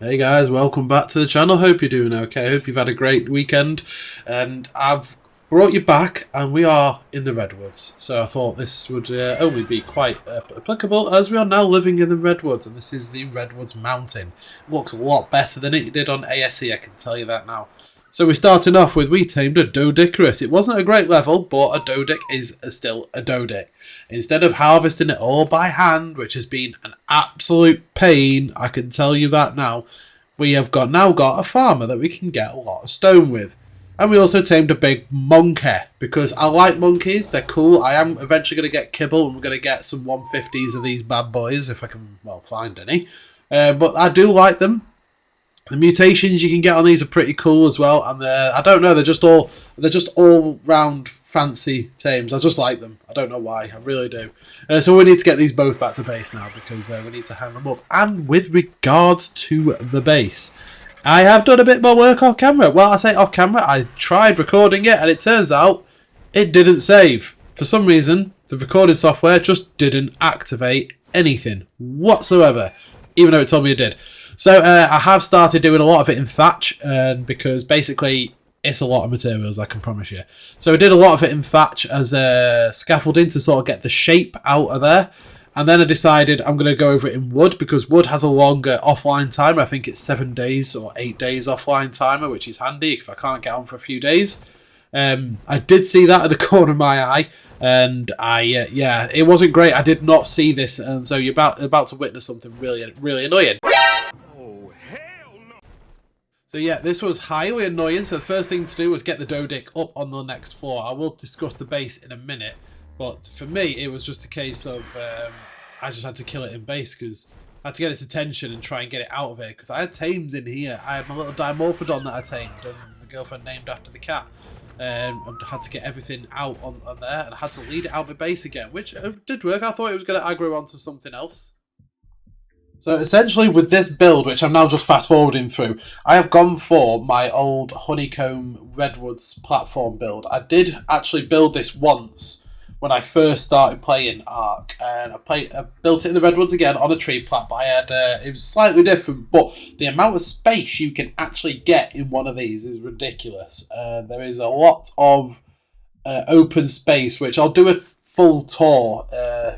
Hey guys, welcome back to the channel. Hope you're doing okay. Hope you've had a great weekend. And I've brought you back, and we are in the redwoods. So I thought this would only be quite applicable, as we are now living in the redwoods, and this is the Redwoods Mountain. It looks a lot better than it did on ASE, I can tell you that now. So we're starting off with, we tamed a Doedicurus. It wasn't a great level, but a Doedic is still a Doedic. Instead of harvesting it all by hand, which has been an absolute pain, I can tell you that now, we have now got a farmer that we can get a lot of stone with. And we also tamed a big monkey, because I like monkeys, they're cool. I am eventually going to get kibble, and we're going to get some 150s of these bad boys, if I can, well, find any. But I do like them. The mutations you can get on these are pretty cool as well, and I don't know, they're just all round fancy tames. I just like them. I don't know why, I really do. So we need to get these both back to base now, because we need to hang them up. And with regards to the base, I have done a bit more work off camera. Well, I say off camera, I tried recording it, and it turns out it didn't save. For some reason, the recording software just didn't activate anything whatsoever, even though it told me it did. So I have started doing a lot of it in thatch, because basically it's a lot of materials, I can promise you. So I did a lot of it in thatch as scaffolding to sort of get the shape out of there. And then I decided I'm going to go over it in wood, because wood has a longer offline timer. I think it's 7 days or 8 days offline timer, which is handy if I can't get on for a few days. I did see that at the corner of my eye, and yeah, it wasn't great. I did not see this, and so you're about to witness something really, really annoying. So yeah, this was highly annoying. So the first thing to do was get the Doedic up on the next floor. I will discuss the base in a minute, but for me it was just a case of I just had to kill it in base, because I had to get its attention and try and get it out of here, because I had tames in here. I had my little dimorphodon that I tamed, and the girlfriend named after the cat. I had to get everything out on there, and I had to lead it out my base again, which did work. I thought it was going to aggro onto something else. So essentially with this build, which I'm now just fast forwarding through, I have gone for my old honeycomb redwoods platform build. I did actually build this once when I first started playing Ark, and I built it in the redwoods again on a tree plat, but I had it was slightly different, but the amount of space you can actually get in one of these is ridiculous. There is a lot of open space, which I'll do a full tour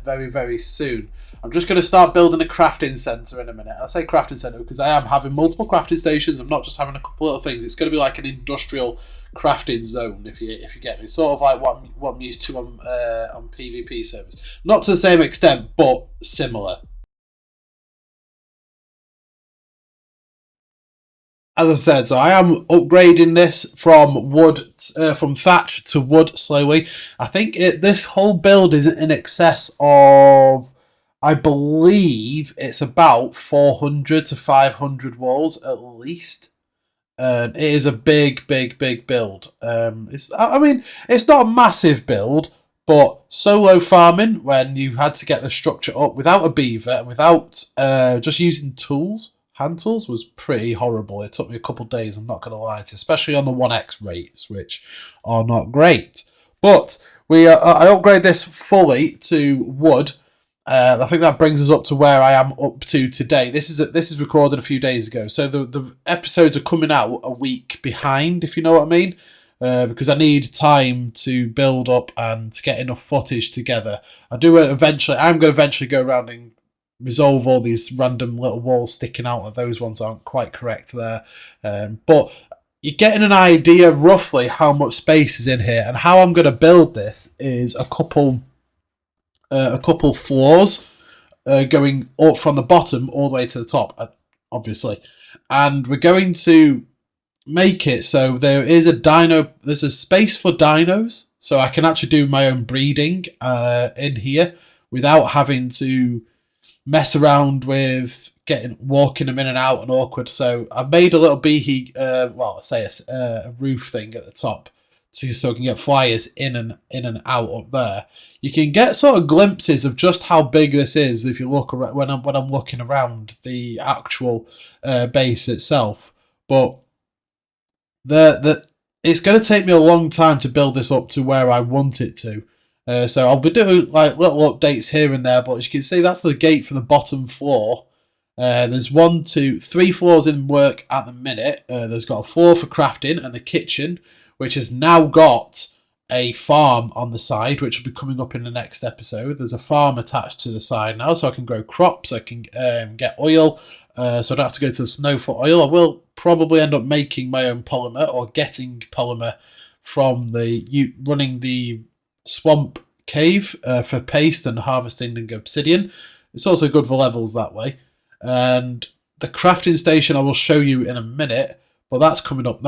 very, very soon. I'm just going to start building a crafting centre in a minute. I say crafting centre because I am having multiple crafting stations. I'm not just having a couple of things. It's going to be like an industrial crafting zone, if you get me. Sort of like what I'm used to on PvP servers. Not to the same extent, but similar. As I said, so I am upgrading this from wood, from thatch to wood slowly. I think this whole build is in excess of, I believe it's about 400 to 500 walls at least. It is a big, big, big build. I mean, it's not a massive build, but solo farming, when you had to get the structure up without a beaver and without just using tools, hand tools, was pretty horrible. It took me a couple of days, I'm not going to lie to you, especially on the 1x rates, which are not great. But I upgrade this fully to wood. I think that brings us up to where I am up to today. This is recorded a few days ago, so the episodes are coming out a week behind, if you know what I mean, because I need time to build up and to get enough footage together. I'm going to eventually go around and resolve all these random little walls sticking out, of those ones aren't quite correct there, but you're getting an idea roughly how much space is in here. And how I'm going to build this is a couple floors going up from the bottom all the way to the top, obviously, and we're going to make it so there's a space for dinos, so I can actually do my own breeding in here without having to mess around with walking them in and out and awkward. So I made a little a roof thing at the top, so I can get flyers in and out up there. You can get sort of glimpses of just how big this is if you look around, when I'm looking around the actual base itself. But it's going to take me a long time to build this up to where I want it to. So I'll be doing like little updates here and there, but as you can see, that's the gate for the bottom floor. There's 1, 2, 3 floors in work at the minute. There's got a floor for crafting and the kitchen, which has now got a farm on the side, which will be coming up in the next episode. There's a farm attached to the side now, so I can grow crops, I can get oil, so I don't have to go to the snow for oil. I will probably end up making my own polymer, or getting polymer from running the swamp cave for paste and harvesting and obsidian. It's also good for levels that way. And the crafting station I will show you in a minute, but that's coming up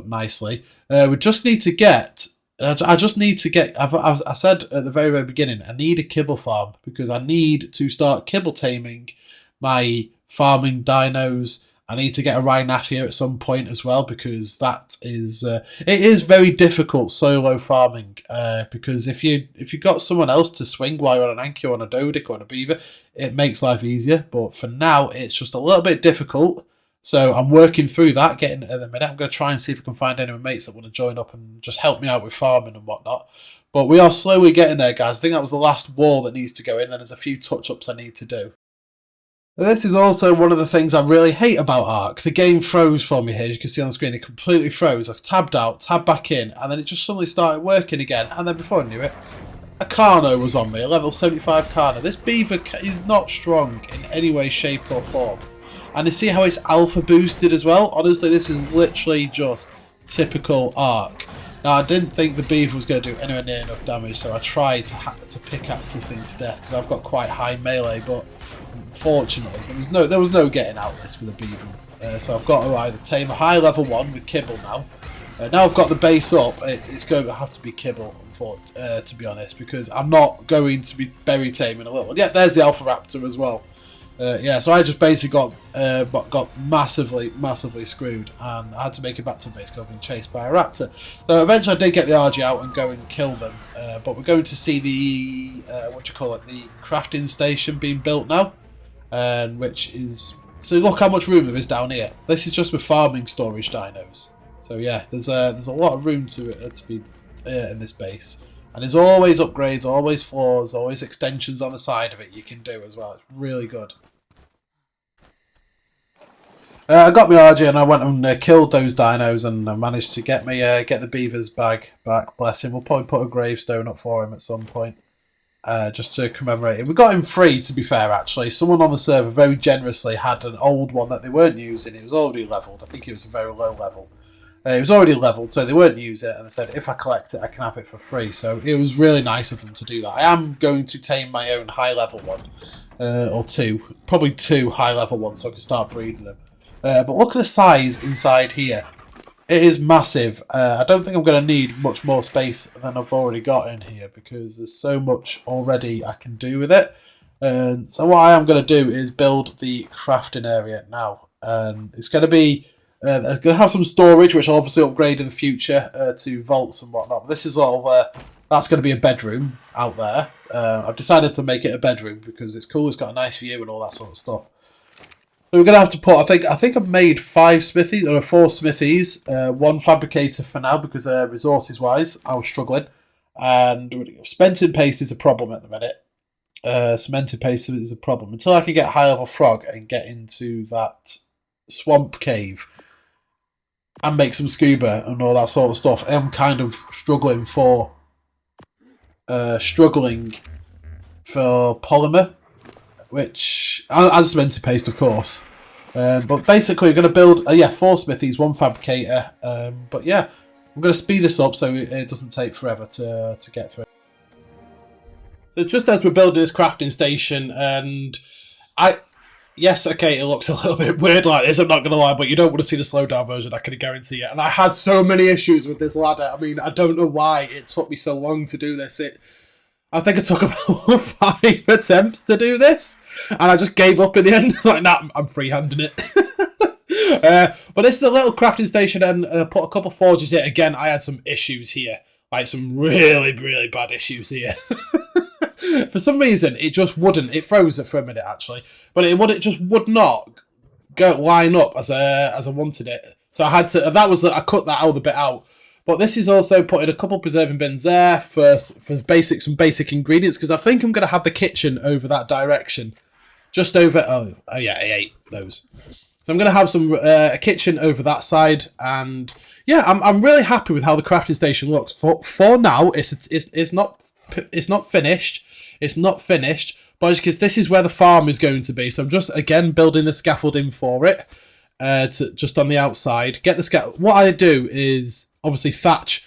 nicely. We just need to get... I just need to get... I said at the very beginning, I need a kibble farm, because I need to start kibble taming my farming dinos. I need to get a rhinathia at some point as well, because that is... it is very difficult solo farming, because if you got someone else to swing while you're on an anchor, on a dodic, or on a beaver, it makes life easier. But for now, it's just a little bit difficult. So I'm working through that, getting at the minute. I'm going to try and see if I can find any of my mates that want to join up and just help me out with farming and whatnot. But we are slowly getting there, guys. I think that was the last wall that needs to go in, and there's a few touch-ups I need to do. This is also one of the things I really hate about Ark. The game froze for me here. As you can see on the screen, it completely froze. I tabbed out, tabbed back in, and then it just suddenly started working again. And then before I knew it, a Carno was on me, a level 75 Carno. This beaver is not strong in any way, shape or form. And you see how it's alpha boosted as well? Honestly, this is literally just typical Ark. Now, I didn't think the beaver was going to do anywhere near enough damage, so I tried to pickaxe this thing to death, because I've got quite high melee, but unfortunately, there was no getting out this for the beaver. So I've got to either tame a high level one with kibble now. Now I've got the base up, it's going to have to be kibble, to be honest, because I'm not going to be berry taming a little one. Yeah, there's the Alpha Raptor as well. Yeah, so I just basically got massively screwed, and I had to make it back to the base because I've been chased by a raptor. So eventually I did get the RG out and go and kill them, but we're going to see the, the crafting station being built now, which is... So look how much room there is down here. This is just with farming storage dinos. So yeah, there's a lot of room to be in this base. And there's always upgrades, always floors, always extensions on the side of it you can do as well. It's really good. I got my RG and I went and killed those dinos, and I managed to get the beaver's bag back. Bless him. We'll probably put a gravestone up for him at some point, just to commemorate it. We got him free, to be fair. Actually, someone on the server very generously had an old one that they weren't using. It was already leveled. I think it was a very low level. It was already leveled, so they weren't using it, and they said if I collect it, I can have it for free. So it was really nice of them to do that. I am going to tame my own high level one, or two, probably 2 high level ones, so I can start breeding them. But look at the size inside here. It is massive. I don't think I'm going to need much more space than I've already got in here, because there's so much already I can do with it. So what I am going to do is build the crafting area now. It's going to be... I'm going to have some storage, which I'll obviously upgrade in the future to vaults and whatnot. But this is all... that's going to be a bedroom out there. I've decided to make it a bedroom because it's cool. It's got a nice view and all that sort of stuff. So we're going to have to put, I think I've made 5 smithies, or 4 smithies, 1 fabricator for now, because resources wise I was struggling, and cemented paste is a problem at the minute. Cemented paste is a problem until I can get high level frog and get into that swamp cave and make some scuba and all that sort of stuff. I'm kind of struggling for polymer, which as cemented paste, of course. But basically, we're going to build 4 smithies, 1 fabricator. But yeah, I'm going to speed this up so it doesn't take forever to get through. So just as we're building this crafting station, and yes, okay, it looks a little bit weird like this, I'm not going to lie, but you don't want to see the slowed down version, I can guarantee it. And I had so many issues with this ladder. I mean, I don't know why it took me so long to do this. I think it took about 5 attempts to do this, and I just gave up in the end. Like, nah, I'm freehanding it. But this is a little crafting station, and put a couple forges here. Again, I had some issues here, like some really, really bad issues here. For some reason, it just wouldn't. It froze it for a minute, actually, but it just would not line up as I wanted it. So I had to. I cut that other bit out. But this is also putting a couple preserving bins there for some basic ingredients, because I think I'm going to have the kitchen over that direction. just over. Oh yeah, I ate those. So I'm going to have some a kitchen over that side, and yeah, I'm really happy with how the crafting station looks. For now, it's not finished. It's not finished, but because this is where the farm is going to be, so I'm just again building the scaffolding for it. Just on the outside, get the What I do is obviously thatch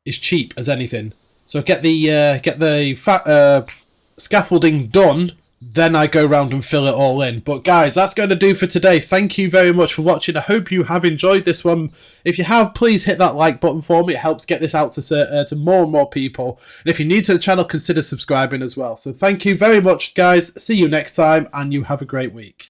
is cheap as anything, so get the scaffolding done. Then I go around and fill it all in. But guys, that's going to do for today. Thank you very much for watching. I hope you have enjoyed this one. If you have, please hit that like button for me. It helps get this out to more and more people. And if you're new to the channel, consider subscribing as well. So thank you very much, guys. See you next time, and you have a great week.